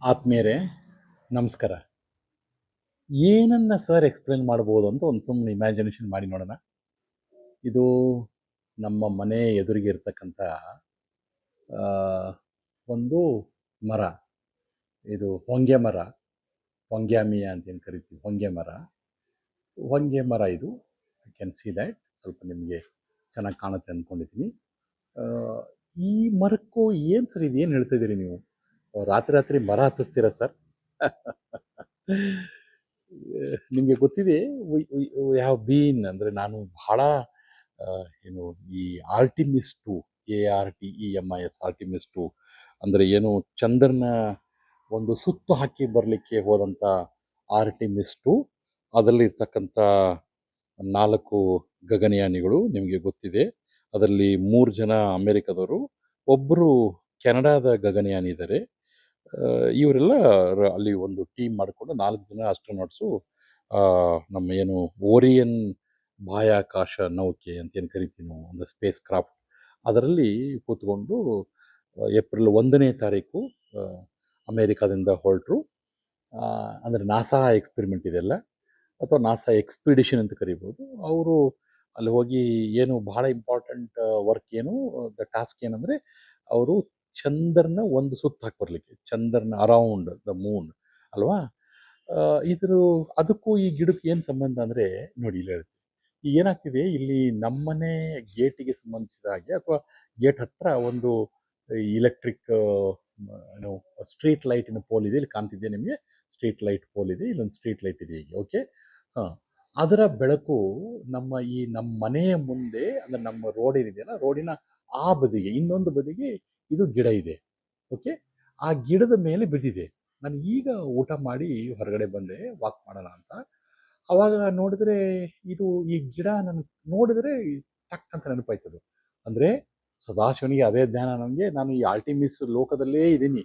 ಆತ್ಮೀಯರೇ, ನಮಸ್ಕಾರ. ಏನನ್ನ ಸರ್ ಎಕ್ಸ್‌ಪ್ಲೇನ್ ಮಾಡ್ಬೋದು ಅಂತ ಒಂದು ಸುಮ್ಮನೆ ಇಮ್ಯಾಜಿನೇಷನ್ ಮಾಡಿ ನೋಡೋಣ. ಇದು ನಮ್ಮ ಮನೆ ಎದುರಿಗೆ ಇರ್ತಕ್ಕಂಥ ಆ, ಒಂದು ಮರ. ಇದು ಹೊಂಗೆ ಮರ, ಹೊಂಗ್ಯಾಮಿಯಾ ಅಂತ ಏನು ಕರಿತೀವಿ, ಹೊಂಗೆ ಮರ. ಹೊಂಗೆ ಮರ ಇದು. You can see that. ಸ್ವಲ್ಪ ನಿಮಗೆ ಚೆನ್ನಾಗಿ ಕಾಣುತ್ತೆ ಅಂದ್ಕೊಂಡಿದ್ದೀನಿ. ಆ, ಈ ಮರಕ್ಕೂ ಏನು ಸರ್, ಇದು ಏನು ಹೇಳ್ತಾ ಇದ್ದೀರಿ ನೀವು? ರಾತ್ರಿ ರಾತ್ರಿ ಮರ ಹತ್ತಿಸ್ತೀರಾ ಸರ್? ನಿಮಗೆ ಗೊತ್ತಿದೆ, ವಿ ಹ್ಯಾವ್ ಬೀನ್ ಅಂದರೆ ನಾನು ಬಹಳ ಏನು ಈ ಆರ್ಟಿಮಿಸ್ಟು, ARTEMIS ಆರ್ಟಿಮಿಸ್ಟು ಅಂದರೆ ಏನು, ಚಂದ್ರನ ಒಂದು ಸುತ್ತು ಹಾಕಿ ಬರಲಿಕ್ಕೆ ಹೋದಂಥ ಆರ್ಟಿಮಿಸ್ಟು. ಅದರಲ್ಲಿ ಇರ್ತಕ್ಕಂಥ 4 ಗಗನಯಾನಿಗಳು ನಿಮಗೆ ಗೊತ್ತಿದೆ. ಅದರಲ್ಲಿ 3 ಜನ ಅಮೆರಿಕದವರು, ಒಬ್ಬರು ಕೆನಡಾದ ಗಗನಯಾನಿ ಇದ್ದಾರೆ. ಇವರೆಲ್ಲ ಅಲ್ಲಿ ಒಂದು ಟೀಮ್ ಮಾಡಿಕೊಂಡು 4 ಜನ ಆಸ್ಟ್ರೋನಾಟ್ಸು ನಮ್ಮ ಏನು ಓರಿಯನ್ ಬಾಹ್ಯಾಕಾಶ ನೌಕೆ ಅಂತ ಏನು ಕರಿತೀವಿ ನಾವು, ಒಂದು ಸ್ಪೇಸ್ ಕ್ರಾಫ್ಟ್, ಅದರಲ್ಲಿ ಕೂತ್ಕೊಂಡು ಏಪ್ರಿಲ್ 1ನೇ ತಾರೀಕು ಅಮೇರಿಕಾದಿಂದ ಹೊರಟರು. ಅಂದರೆ ನಾಸಾ ಎಕ್ಸ್ಪೆರಿಮೆಂಟ್ ಇದೆಲ್ಲ, ಅಥವಾ ನಾಸಾ ಎಕ್ಸ್ಪಿಡಿಷನ್ ಅಂತ ಕರಿಬೋದು. ಅವರು ಅಲ್ಲಿ ಹೋಗಿ ಏನು ಬಹಳ ಇಂಪಾರ್ಟೆಂಟ್ ವರ್ಕ್ ಏನು, ದ ಟಾಸ್ಕ್ ಏನಂದರೆ, ಅವರು ಚಂದ್ರನ ಒಂದು ಸುತ್ತು ಹಾಕಿ ಬರಲಿಕ್ಕೆ, ಚಂದ್ರನ ಅರೌಂಡ್ ದ ಮೂನ್ ಅಲ್ವಾ. ಇದ್ರ ಅದಕ್ಕೂ ಈ ಗಿಡಕ್ಕೆ ಏನು ಸಂಬಂಧ ಅಂದರೆ, ನೋಡಿ ಇಲ್ಲಿ ಹೇಳ್ತೀನಿ. ಈಗ ಏನಾಗ್ತಿದೆ ಇಲ್ಲಿ, ನಮ್ಮನೆ ಗೇಟಿಗೆ ಸಂಬಂಧಿಸಿದ ಹಾಗೆ, ಅಥವಾ ಗೇಟ್ ಹತ್ರ ಒಂದು ಇಲೆಕ್ಟ್ರಿಕ್ ಏನು ಸ್ಟ್ರೀಟ್ ಲೈಟಿನ ಪೋಲ್ ಇದೆ, ಇಲ್ಲಿ ಕಾಣ್ತಿದೆ ನಿಮಗೆ. ಸ್ಟ್ರೀಟ್ ಲೈಟ್ ಪೋಲ್ ಇದೆ, ಇಲ್ಲೊಂದು ಸ್ಟ್ರೀಟ್ ಲೈಟ್ ಇದೆ ಈಗ. ಓಕೆ, ಹಾಂ. ಅದರ ಬೆಳಕು ನಮ್ಮ ಮನೆಯ ಮುಂದೆ, ಅಂದರೆ ನಮ್ಮ ರೋಡ್ ಏನಿದೆಯಲ್ಲ, ರೋಡಿನ ಆ ಬದಿಗೆ, ಇನ್ನೊಂದು ಬದಿಗೆ ಇದು ಗಿಡ ಇದೆ. ಓಕೆ, ಆ ಗಿಡದ ಮೇಲೆ ಬಿದ್ದಿದೆ. ನಾನು ಈಗ ಊಟ ಮಾಡಿ ಹೊರಗಡೆ ಬಂದೆ ವಾಕ್ ಮಾಡೋಣ ಅಂತ. ಅವಾಗ ನೋಡಿದ್ರೆ, ಇದು ಈ ಗಿಡ ನನಗೆ ನೋಡಿದ್ರೆ ಟಕ್ ಅಂತ ನೆನಪಾಯ್ತದು. ಅಂದರೆ ಸದಾಶಿವನಿಗೆ ಅದೇ ಧ್ಯಾನ ನನಗೆ. ನಾನು ಈ ಆರ್ಟಿಮಿಸ್ ಲೋಕದಲ್ಲೇ ಇದ್ದೀನಿ.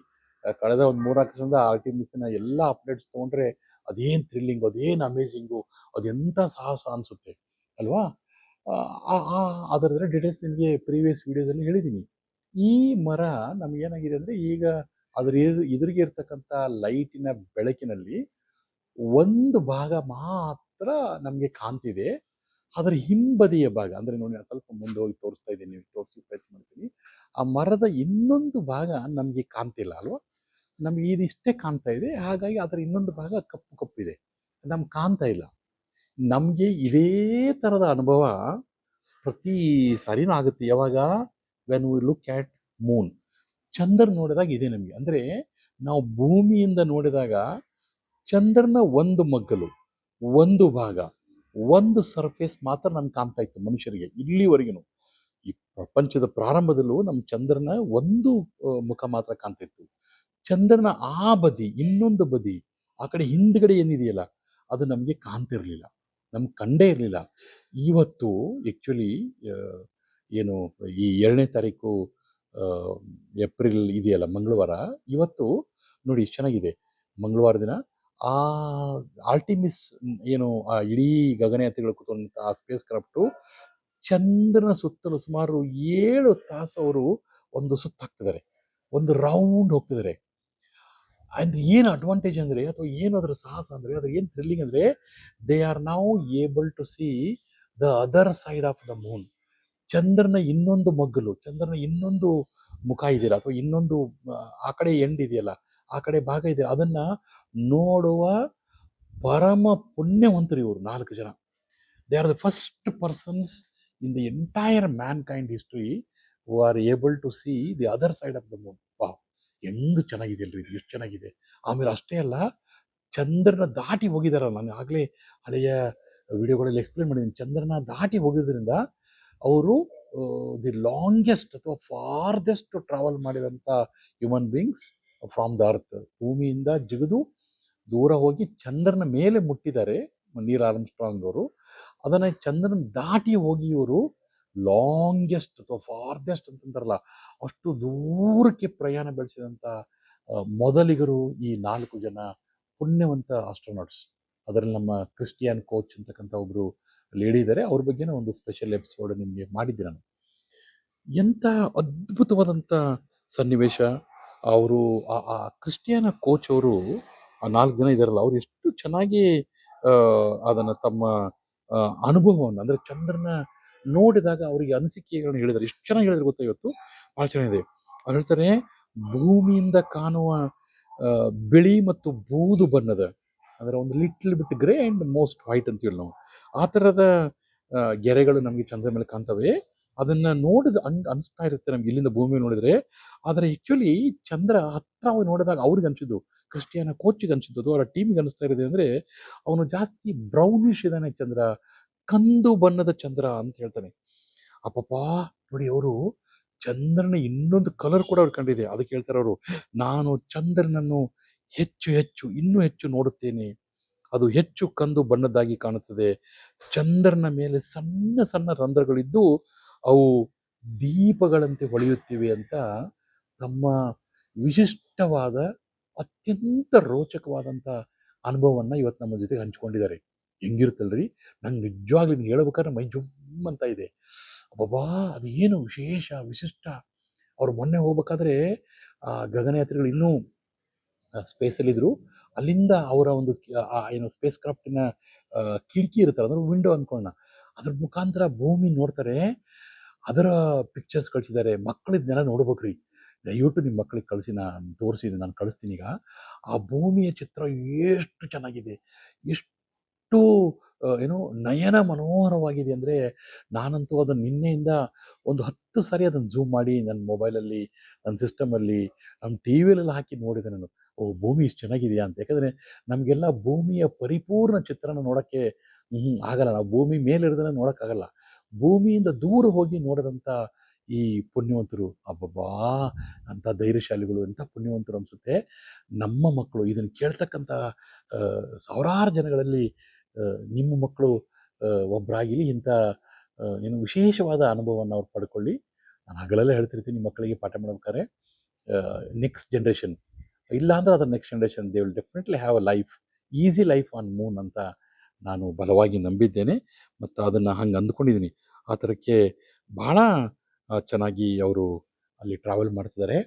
ಕಳೆದ ಒಂದು 3-4 ವರ್ಷದಿಂದ ಆರ್ಟಿಮಿಸ್ನ ಎಲ್ಲ ಅಪ್ಡೇಟ್ಸ್ ತೊಗೊಂಡ್ರೆ ಅದೇನು ಥ್ರಿಲ್ಲಿಂಗು, ಅದೇನು ಅಮೇಝಿಂಗು, ಅದೆಂಥ ಸಾಹಸ ಅನಿಸುತ್ತೆ ಅಲ್ವಾ. ಅದರ ಡೀಟೇಲ್ಸ್ ನಿಮಗೆ ಪ್ರೀವಿಯಸ್ ವೀಡಿಯೋದಲ್ಲಿ ಹೇಳಿದ್ದೀನಿ. ಈ ಮರ ನಮಗೇನಾಗಿದೆ ಅಂದರೆ, ಈಗ ಅದ್ರ ಎದುರಿಗೆ ಇರ್ತಕ್ಕಂಥ ಲೈಟಿನ ಬೆಳಕಿನಲ್ಲಿ ಒಂದು ಭಾಗ ಮಾತ್ರ ನಮಗೆ ಕಾಣ್ತಿದೆ. ಅದರ ಹಿಂಬದಿಯ ಭಾಗ ಅಂದರೆ, ನೋಡಿ ನಾನು ಸ್ವಲ್ಪ ಮುಂದೆ ಹೋಗಿ ತೋರಿಸ್ತಾ ಇದ್ದೀನಿ, ನೀವು ತೋರಿಸಿ ಪ್ರಯತ್ನ ಮಾಡ್ತೀನಿ. ಆ ಮರದ ಇನ್ನೊಂದು ಭಾಗ ನಮಗೆ ಕಾಣ್ತಿಲ್ಲ ಅಲ್ವಾ. ನಮಗೆ ಇದಿಷ್ಟೇ ಕಾಣ್ತಾ ಇದೆ, ಹಾಗಾಗಿ ಅದರ ಇನ್ನೊಂದು ಭಾಗ ಕಪ್ಪು ಕಪ್ಪಿದೆ, ನಮ್ಗೆ ಕಾಣ್ತಾ ಇಲ್ಲ. ನಮಗೆ ಇದೇ ಥರದ ಅನುಭವ ಪ್ರತಿ ಸಾರಿನೂ ಆಗುತ್ತೆ. ಯಾವಾಗ? When we look at moon. ಚಂದ್ರ ನೋಡಿದಾಗ ಇದೆ ನಮಗೆ. ಅಂದರೆ ನಾವು ಭೂಮಿಯಿಂದ ನೋಡಿದಾಗ ಚಂದ್ರನ ಒಂದು ಮಗ್ಗಲು, ಒಂದು ಭಾಗ, ಒಂದು ಸರ್ಫೇಸ್ ಮಾತ್ರ ನಮ್ಗೆ ಕಾಣ್ತಾ ಇತ್ತು ಮನುಷ್ಯರಿಗೆ ಇಲ್ಲಿವರೆಗೂ. ಈ ಪ್ರಪಂಚದ ಪ್ರಾರಂಭದಲ್ಲೂ ನಮ್ಮ ಚಂದ್ರನ ಒಂದು ಮುಖ ಮಾತ್ರ ಕಾಣ್ತಾ ಇತ್ತು. ಚಂದ್ರನ ಆ ಬದಿ, ಇನ್ನೊಂದು ಬದಿ, ಆ ಕಡೆ ಹಿಂದ್ಗಡೆ ಏನಿದೆಯಲ್ಲ, ಅದು ನಮಗೆ ಕಾಣ್ತಿರ್ಲಿಲ್ಲ, ನಮ್ಗೆ ಕಂಡೇ ಇರಲಿಲ್ಲ. ಇವತ್ತು ಆ್ಯಕ್ಚುಲಿ ಏನು ಈ 2ನೇ ತಾರೀಕು ಏಪ್ರಿಲ್ ಇದೆಯಲ್ಲ, ಮಂಗಳವಾರ, ಇವತ್ತು ನೋಡಿ ಎಷ್ಟು ಚೆನ್ನಾಗಿದೆ. ಮಂಗಳವಾರ ದಿನ ಆ ಆರ್ಟಿಮಿಸ್ ಏನು ಆ ಇಡೀ ಗಗನಯಾತ್ರಿಗಳು ಕೂತ್ಕೊಂಡಂಥ ಆ ಸ್ಪೇಸ್ ಕ್ರಾಫ್ಟು ಚಂದ್ರನ ಸುತ್ತಲೂ ಸುಮಾರು 7 ತಾಸು ಅವರು ಒಂದು ಸುತ್ತು ಹಾಕ್ತಿದ್ದಾರೆ, ಒಂದು ರೌಂಡ್ ಹೋಗ್ತಿದ್ದಾರೆ. ಅಂದ್ರೆ ಏನು ಅಡ್ವಾಂಟೇಜ್ ಅಂದರೆ, ಅಥವಾ ಏನು ಅದರ ಸಾಹಸ ಅಂದರೆ, ಅದ್ರ ಏನು ಥ್ರಿಲ್ಲಿಂಗ್ ಅಂದರೆ, they are now able to see the other side of the moon. ಚಂದ್ರನ ಇನ್ನೊಂದು ಮಗ್ಗಲು, ಚಂದ್ರನ ಇನ್ನೊಂದು ಮುಖ ಇದೆಯಲ್ಲ, ಅಥವಾ ಇನ್ನೊಂದು ಆ ಕಡೆ ಎಂಡ್ ಇದೆಯಲ್ಲ, ಆ ಕಡೆ ಭಾಗ ಇದೆ, ಅದನ್ನ ನೋಡುವ ಪರಮ ಪುಣ್ಯವಂತರು ಇವರು 4 ಜನ. They are the first persons in the entire mankind history who are able to see the other side of the moon. Wow, ಹೆಂಗ್ ಚೆನ್ನಾಗಿದೆ ಅಲ್ರಿ ಇದು, ಎಷ್ಟು ಚೆನ್ನಾಗಿದೆ. ಆಮೇಲೆ ಅಷ್ಟೇ ಅಲ್ಲ, ಚಂದ್ರನ ದಾಟಿ ಹೋಗಿದಾರಲ್ಲ, ನಾನು ಆಗಲೇ ಹಳೆಯ ವಿಡಿಯೋಗಳಲ್ಲಿ ಎಕ್ಸ್ಪ್ಲೇನ್ ಮಾಡಿದ್ದೀನಿ. ಚಂದ್ರನ ದಾಟಿ ಹೋಗಿದ್ರಿಂದ ಅವರು ದಿ ಲಾಂಗೆಸ್ಟ್ ಅಥವಾ ಫಾರ್ದೆಸ್ಟ್ ಟ್ರಾವೆಲ್ ಮಾಡಿದಂಥ human beings from the earth. ಭೂಮಿಯಿಂದ ಜಿಗಿದು ದೂರ ಹೋಗಿ ಚಂದ್ರನ ಮೇಲೆ ಮುಟ್ಟಿದ್ದಾರೆ ನೀಲ್ ಆರ್ಮ್ಸ್ಟ್ರಾಂಗ್ ಅವರು. ಅದನ್ನು ಚಂದ್ರನ ದಾಟಿ ಹೋಗಿ ಇವರು ಲಾಂಗೆಸ್ಟ್ ಅಥವಾ ಫಾರ್ದೆಸ್ಟ್ ಅಂತಂತಾರಲ್ಲ, ಅಷ್ಟು ದೂರಕ್ಕೆ ಪ್ರಯಾಣ ಬೆಳೆಸಿದಂಥ ಮೊದಲಿಗರು ಈ 4 ಜನ ಪುಣ್ಯವಂತ ಆಸ್ಟ್ರೋನಾಟ್ಸ್. ಅದರಲ್ಲಿ ನಮ್ಮ ಕ್ರಿಸ್ಟಿಯನ್ ಕೋಚ್ ಅಂತಕ್ಕಂಥ ಒಬ್ಬರು ಲೇಡಿ ಇದ್ದಾರೆ, ಅವ್ರ ಬಗ್ಗೆನೇ ಒಂದು ಸ್ಪೆಷಲ್ ಎಪಿಸೋಡ್ ನಿಮಗೆ ಮಾಡಿದ್ದೆ ನಾನು. ಎಂಥ ಅದ್ಭುತವಾದಂಥ ಸನ್ನಿವೇಶ. ಅವರು ಆ ಕ್ರಿಸ್ಟಿಯಾನೋ ಕೋಚ್ ಅವರು, ಆ 4 ಜನ ಇದಾರಲ್ಲ, ಅವ್ರು ಎಷ್ಟು ಚೆನ್ನಾಗಿ ಅದನ್ನ ತಮ್ಮ ಅನುಭವವನ್ನ, ಅಂದ್ರೆ ಚಂದ್ರನ ನೋಡಿದಾಗ ಅವರಿಗೆ ಅನಿಸಿಕೆಗಳನ್ನ ಹೇಳಿದ್ದಾರೆ. ಎಷ್ಟು ಚೆನ್ನಾಗಿ ಹೇಳಿದ್ರು ಗೊತ್ತಾ ಇವತ್ತು? ಬಹಳ ಚೆನ್ನಾಗಿದೆ. ಅವ್ರು ಹೇಳ್ತಾರೆ, ಭೂಮಿಯಿಂದ ಕಾಣುವ ಬಿಳಿ ಮತ್ತು ಬೂದು ಬಣ್ಣದ, ಅದರ ಒಂದು little bit grey and most white ಅಂತೀವಿ ನಾವು, ಆ ಥರದ ಗೆರೆಗಳು ನಮಗೆ ಚಂದ್ರ ಮೇಲೆ ಕಾಣ್ತವೆ. ಅದನ್ನ ನೋಡಿದ ಹಂಗ್ ಅನಿಸ್ತಾ ಇರುತ್ತೆ ನಮ್ಗೆ ಇಲ್ಲಿಂದ ಭೂಮಿ ನೋಡಿದ್ರೆ. ಆದರೆ ಆಕ್ಚುಲಿ ಚಂದ್ರ ಹತ್ರ ಹೋಗಿ ನೋಡಿದಾಗ ಅವ್ರಿಗೆ ಅನ್ಸಿದ್ದು, ಕ್ರಿಸ್ಟಿಯಾನ ಕೋಚಿಗೆ ಅನ್ಸಿದ್ದು, ಅವರ ಟೀಮಿಗೆ ಅನಿಸ್ತಾ ಇರೋದು ಅಂದ್ರೆ, ಅವನು ಜಾಸ್ತಿ ಬ್ರೌನಿಶ್ ಇದ್ದಾನೆ ಚಂದ್ರ, ಕಂದು ಬಣ್ಣದ ಚಂದ್ರ ಅಂತ ಹೇಳ್ತಾನೆ. ಅಪ್ಪಪ್ಪಾ, ನೋಡಿ ಅವರು ಚಂದ್ರನ ಇನ್ನೊಂದು ಕಲರ್ ಕೂಡ ಅವ್ರು ಕಂಡಿದೆ. ಅದಕ್ಕೆ ಹೇಳ್ತಾರೆ ಅವರು, ನಾನು ಚಂದ್ರನನ್ನು ಹೆಚ್ಚು ಹೆಚ್ಚು ಇನ್ನೂ ಹೆಚ್ಚು ನೋಡುತ್ತೇನೆ, ಅದು ಹೆಚ್ಚು ಕಂದು ಬಣ್ಣದ್ದಾಗಿ ಕಾಣುತ್ತದೆ. ಚಂದ್ರನ ಮೇಲೆ ಸಣ್ಣ ಸಣ್ಣ ರಂಧ್ರಗಳಿದ್ದು ಅವು ದೀಪಗಳಂತೆ ಹೊಳೆಯುತ್ತಿವೆ ಅಂತ ತಮ್ಮ ವಿಶಿಷ್ಟವಾದ, ಅತ್ಯಂತ ರೋಚಕವಾದಂಥ ಅನುಭವವನ್ನ ಇವತ್ತು ನಮ್ಮ ಜೊತೆಗೆ ಹಂಚ್ಕೊಂಡಿದ್ದಾರೆ. ಹೆಂಗಿರುತ್ತಲ್ರಿ? ನಂಗೆ ನಿಜವಾಗ್ಲೂ ಇದನ್ನ ಹೇಳ್ಬೇಕಾದ್ರೆ ಮೈ ಜುಮ್ ಅಂತ ಇದೆ. ಅಬ್ಬಬ್ಬಾ! ಅದು ಏನು ವಿಶೇಷ, ವಿಶಿಷ್ಟ. ಅವ್ರು ಮೊನ್ನೆ ಹೋಗ್ಬೇಕಾದ್ರೆ ಗಗನಯಾತ್ರಿಗಳು ಇನ್ನೂ ಸ್ಪೇಸಲ್ಲಿದ್ರು. ಅಲ್ಲಿಂದ ಅವರ ಒಂದು ಏನು ಸ್ಪೇಸ್ ಕ್ರಾಫ್ಟಿನ ಕಿಟಕಿ ಇರುತ್ತಲ್ಲ, ಅಂದ್ರೆ ವಿಂಡೋ ಅನ್ಕೊಳ್ಳೋಣ, ಅದ್ರ ಮುಖಾಂತರ ಭೂಮಿ ನೋಡ್ತಾರೆ. ಅದರ ಪಿಕ್ಚರ್ಸ್ ಕಳಿಸಿದ್ದಾರೆ. ಮಕ್ಕಳು ಇದನ್ನೆಲ್ಲ ನೋಡ್ಬೇಕ್ರಿ. ದಯವಿಟ್ಟು ನಿಮ್ಮ ಮಕ್ಕಳಿಗೆ ಕಳಿಸಿ, ನಾನು ತೋರಿಸಿ, ನಾನು ಕಳಿಸ್ತೀನಿ ಈಗ. ಆ ಭೂಮಿಯ ಚಿತ್ರ ಎಷ್ಟು ಚೆನ್ನಾಗಿದೆ, ಎಷ್ಟು ಏನು ನಯನ ಮನೋಹರವಾಗಿದೆ ಅಂದರೆ, ನಾನಂತೂ ಅದನ್ನು ನಿನ್ನೆಯಿಂದ ಒಂದು 10 ಸಾರಿ ಅದನ್ನು ಝೂಮ್ ಮಾಡಿ ನನ್ನ ಮೊಬೈಲಲ್ಲಿ, ನನ್ನ ಸಿಸ್ಟಮಲ್ಲಿ, ನಮ್ಮ ಟಿ ವಿಲೆಲ್ಲ ಹಾಕಿ ನೋಡಿದೆ ನಾನು. ಓ, ಭೂಮಿ ಇಷ್ಟು ಚೆನ್ನಾಗಿದೆಯಾ ಅಂತ. ಯಾಕಂದರೆ ನಮಗೆಲ್ಲ ಭೂಮಿಯ ಪರಿಪೂರ್ಣ ಚಿತ್ರಣ ನೋಡೋಕ್ಕೆ ಆಗಲ್ಲ. ನಾವು ಭೂಮಿ ಮೇಲಿರೋದನ್ನ ನೋಡೋಕ್ಕಾಗಲ್ಲ. ಭೂಮಿಯಿಂದ ದೂರ ಹೋಗಿ ನೋಡಿದಂಥ ಈ ಪುಣ್ಯವಂತರು, ಅಬ್ಬಬ್ಬಾ! ಅಂಥ ಧೈರ್ಯಶಾಲಿಗಳು, ಎಂಥ ಪುಣ್ಯವಂತರು ಅನಿಸುತ್ತೆ. ನಮ್ಮ ಮಕ್ಕಳು ಇದನ್ನು ಕೇಳ್ತಕ್ಕಂಥ ಸಾವಿರಾರು ಜನಗಳಲ್ಲಿ ನಿಮ್ಮ ಮಕ್ಕಳು ಒಬ್ಬರಾಗಿ ಇಂಥ ಏನು ವಿಶೇಷವಾದ ಅನುಭವವನ್ನು ಅವ್ರು ಪಡ್ಕೊಳ್ಳಿ. ನಾನು ಹಗಲೆಲ್ಲ ಹೇಳ್ತಿರ್ತೀನಿ ಮಕ್ಕಳಿಗೆ ಪಾಠ ಮಾಡ್ಬೇಕಾದ್ರೆ, ನೆಕ್ಸ್ಟ್ ಜನ್ರೇಷನ್, ಇಲ್ಲ ಅಂದ್ರೆ ಅದರ next generation they will definitely have a life, easy life on Moon ಅಂತ ನಾನು ಬಲವಾಗಿ ನಂಬಿದ್ದೇನೆ ಮತ್ತು ಅದನ್ನು ಹಂಗೆ ಅಂದ್ಕೊಂಡಿದ್ದೀನಿ. ಆ ಥರಕ್ಕೆ ಬಹಳ ಚೆನ್ನಾಗಿ ಅವರು ಅಲ್ಲಿ ಟ್ರಾವೆಲ್ ಮಾಡ್ತಿದ್ದಾರೆ.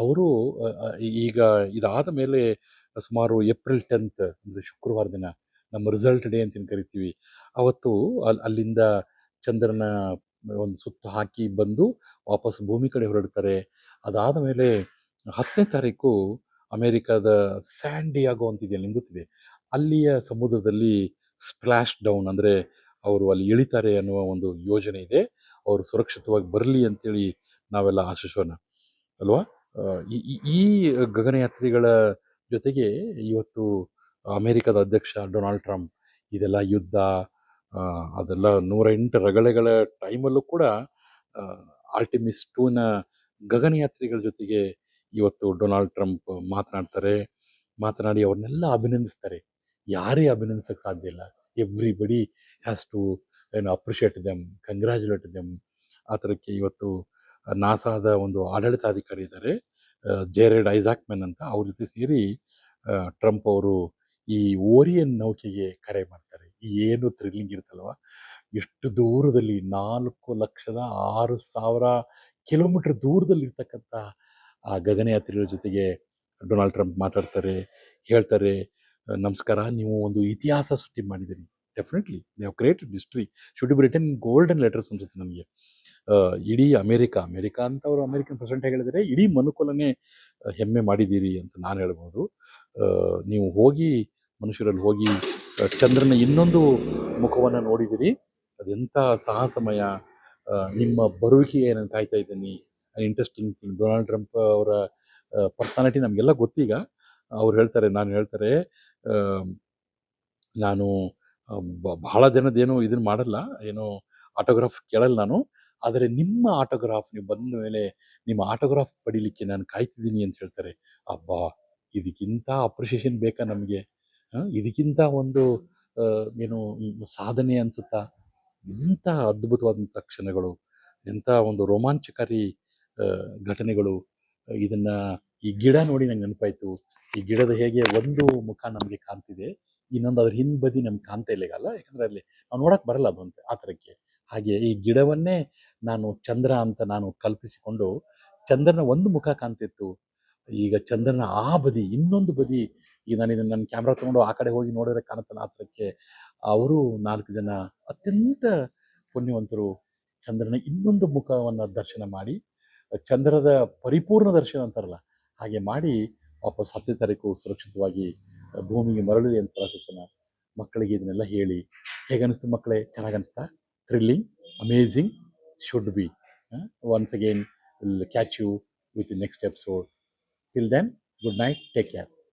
ಅವರು ಈಗ ಇದಾದ ಮೇಲೆ ಸುಮಾರು ಏಪ್ರಿಲ್ 10th, ಅಂದರೆ ಶುಕ್ರವಾರ ದಿನ, ನಮ್ಮ ರಿಸಲ್ಟ್ ಡೇ ಅಂತ ಏನು ಕರಿತೀವಿ, ಅವತ್ತು ಅಲ್ಲಿಂದ ಚಂದ್ರನ ಒಂದು ಸುತ್ತು ಹಾಕಿ ಬಂದು ವಾಪಸ್ ಭೂಮಿ ಕಡೆ ಹೊರಡ್ತಾರೆ. ಅದಾದ ಮೇಲೆ 10ನೇ ತಾರೀಕು ಅಮೇರಿಕಾದ ಸ್ಯಾನ್ ಡಿಯಾಗೋ ಅಂತಿದೆಯಲ್ಲ, ನಿಮ್ಗೆ ಗೊತ್ತಿದೆ, ಅಲ್ಲಿಯ ಸಮುದ್ರದಲ್ಲಿ ಸ್ಪ್ಲಾಶ್ ಡೌನ್, ಅಂದರೆ ಅವರು ಅಲ್ಲಿ ಇಳಿತಾರೆ ಅನ್ನುವ ಒಂದು ಯೋಜನೆ ಇದೆ. ಅವರು ಸುರಕ್ಷಿತವಾಗಿ ಬರಲಿ ಅಂತೇಳಿ ನಾವೆಲ್ಲ ಆಶಿಸೋಣ, ಅಲ್ವಾ? ಈ ಈ ಈ ಗಗನಯಾತ್ರಿಗಳ ಜೊತೆಗೆ ಇವತ್ತು ಅಮೇರಿಕದ ಅಧ್ಯಕ್ಷ ಡೊನಾಲ್ಡ್ ಟ್ರಂಪ್, ಇದೆಲ್ಲ ಯುದ್ಧ, ಅದೆಲ್ಲ 108 ರಗಳೆಗಳ ಟೈಮಲ್ಲೂ ಕೂಡ ಆರ್ಟಿಮಿಸ್ 2ನ ಗಗನಯಾತ್ರಿಗಳ ಜೊತೆಗೆ ಇವತ್ತು ಡೊನಾಲ್ಡ್ ಟ್ರಂಪ್ ಮಾತನಾಡ್ತಾರೆ. ಮಾತನಾಡಿ ಅವ್ರನ್ನೆಲ್ಲ ಅಭಿನಂದಿಸ್ತಾರೆ. ಯಾರೇ ಅಭಿನಂದಿಸಕ್ಕೆ ಸಾಧ್ಯ ಇಲ್ಲ. Everybody has to appreciate them, congratulate them. ಆ ಥರಕ್ಕೆ ಇವತ್ತು ನಾಸಾದ ಒಂದು ಆಡಳಿತಾಧಿಕಾರಿ ಇದ್ದಾರೆ, ಜೇರೆಡ್ ಐಸಾಕ್ಮೆನ್ ಅಂತ, ಅವ್ರ ಜೊತೆ ಸೇರಿ ಟ್ರಂಪ್ ಅವರು ಈ ಓರಿಯನ್ ನೌಕೆಗೆ ಕರೆ ಮಾಡ್ತಾರೆ. ಏನು ಥ್ರಿಲ್ಲಿಂಗ್ ಇರುತ್ತಲ್ವ? ಎಷ್ಟು ದೂರದಲ್ಲಿ, 4,06,000 ಕಿಲೋಮೀಟರ್ ದೂರದಲ್ಲಿ ಇರ್ತಕ್ಕಂಥ ಆ ಗಗನಯಾತ್ರಿಗಳ ಜೊತೆಗೆ ಡೊನಾಲ್ಡ್ ಟ್ರಂಪ್ ಮಾತಾಡ್ತಾರೆ, ಹೇಳ್ತಾರೆ, ನಮಸ್ಕಾರ, ನೀವು ಒಂದು ಇತಿಹಾಸ ಸೃಷ್ಟಿ ಮಾಡಿದ್ದೀರಿ. Definitely they have created history, should be return in golden letters ಅನ್ಸುತ್ತೆ ನನಗೆ. ಇಡೀ ಅಮೇರಿಕಾ ಅಂತ ಅವರು ಅಮೇರಿಕನ್ ಪ್ರೆಸಿಡೆಂಟ್ ಹೇಳಿದರೆ, ಇಡೀ ಮನುಕುಲನೇ ಹೆಮ್ಮೆ ಮಾಡಿದ್ದೀರಿ ಅಂತ ನಾನು ಹೇಳ್ಬೋದು. ನೀವು ಹೋಗಿ, ಮನುಷ್ಯರಲ್ಲಿ ಹೋಗಿ ಚಂದ್ರನ ಇನ್ನೊಂದು ಮುಖವನ್ನು ನೋಡಿದಿರಿ, ಅದೆಂಥ ಸಾಹಸಮಯ. ನಿಮ್ಮ ಬರುವಿಕೆಗೆ ನಾನು ಕಾಯ್ತಾ ಇದ್ದೀನಿ. ಇಂಟ್ರೆಸ್ಟಿಂಗ್ ಥಿಂಗ್, ಡೊನಾಲ್ಡ್ ಟ್ರಂಪ್ ಅವರ ಪರ್ಸನಾಲಿಟಿ ನಮಗೆಲ್ಲ ಗೊತ್ತೀಗ. ಅವ್ರು ಹೇಳ್ತಾರೆ, ನಾನು ಬಹಳ ಜನದ್ದೇನು ಇದನ್ನು ಮಾಡಲ್ಲ, ಏನು ಆಟೋಗ್ರಾಫ್ ಕೇಳಲ್ಲ ನಾನು, ಆದರೆ ನಿಮ್ಮ ಆಟೋಗ್ರಾಫ್, ನೀವು ಬಂದ ಮೇಲೆ ನಿಮ್ಮ ಆಟೋಗ್ರಾಫ್ ಪಡಿಲಿಕ್ಕೆ ನಾನು ಕಾಯ್ತಿದ್ದೀನಿ ಅಂತ ಹೇಳ್ತಾರೆ. ಅಬ್ಬಾ, ಇದಕ್ಕಿಂತ ಅಪ್ರಿಷಿಯೇಷನ್ ಬೇಕಾ ನಮಗೆ? ಇದಕ್ಕಿಂತ ಒಂದು ಏನು ಸಾಧನೆ ಅನಿಸುತ್ತಾ? ಎಂಥ ಅದ್ಭುತವಾದಂಥ ಕ್ಷಣಗಳು, ಎಂಥ ಒಂದು ರೋಮಾಂಚಕಾರಿ ಘಟನೆಗಳು. ಇದನ್ನ ಈ ಗಿಡ ನೋಡಿ ನಂಗೆ ನೆನಪಾಯ್ತು. ಈ ಗಿಡದ ಹೇಗೆ ಒಂದು ಮುಖ ನಮಗೆ ಕಾಣ್ತಿದೆ, ಇನ್ನೊಂದು ಅದ್ರ ಹಿಂಬದಿ ನಮ್ಗೆ ಕಾಣ್ತಾ ಇಲ್ಲ ಈಗಲ್ಲ, ಯಾಕಂದ್ರೆ ಅಲ್ಲಿ ನಾವು ನೋಡಕ್ ಬರಲ್ಲ ಅದು ಅಂತ. ಆ ಥರಕ್ಕೆ ಹಾಗೆ ಈ ಗಿಡವನ್ನೇ ನಾನು ಚಂದ್ರ ಅಂತ ನಾನು ಕಲ್ಪಿಸಿಕೊಂಡು, ಚಂದ್ರನ ಒಂದು ಮುಖ ಕಾಣ್ತಿತ್ತು, ಈಗ ಚಂದ್ರನ ಆ ಬದಿ, ಇನ್ನೊಂದು ಬದಿ, ಈಗ ನಾನು ಇದನ್ನ ನನ್ನ ಕ್ಯಾಮ್ರಾ ತಗೊಂಡು ಆ ಕಡೆ ಹೋಗಿ ನೋಡಿದ್ರೆ ಕಾಣುತ್ತಲ್ಲ ಆ ಥರಕ್ಕೆ ಅವರು 4 ಜನ ಅತ್ಯಂತ ಪುಣ್ಯವಂತರು ಚಂದ್ರನ ಇನ್ನೊಂದು ಮುಖವನ್ನು ದರ್ಶನ ಮಾಡಿ, ಚಂದ್ರದ ಪರಿಪೂರ್ಣ ದರ್ಶನ ಅಂತಾರಲ್ಲ, ಹಾಗೆ ಮಾಡಿ ವಾಪಸ್ 10ನೇ ತಾರೀಕು ಸುರಕ್ಷಿತವಾಗಿ ಭೂಮಿಗೆ ಮರಳಲಿ ಅಂತ ಪ್ರಾರ್ಥಿಸೋಣ. ಮಕ್ಕಳಿಗೆ ಇದನ್ನೆಲ್ಲ ಹೇಳಿ ಹೇಗನ್ನಿಸ್ತು ಮಕ್ಕಳೇ? ಚೆನ್ನಾಗಿ ಅನಿಸ್ತಾ? Thrilling, amazing, should be. Once again will catch you with the next episode. Till then, good night, take care.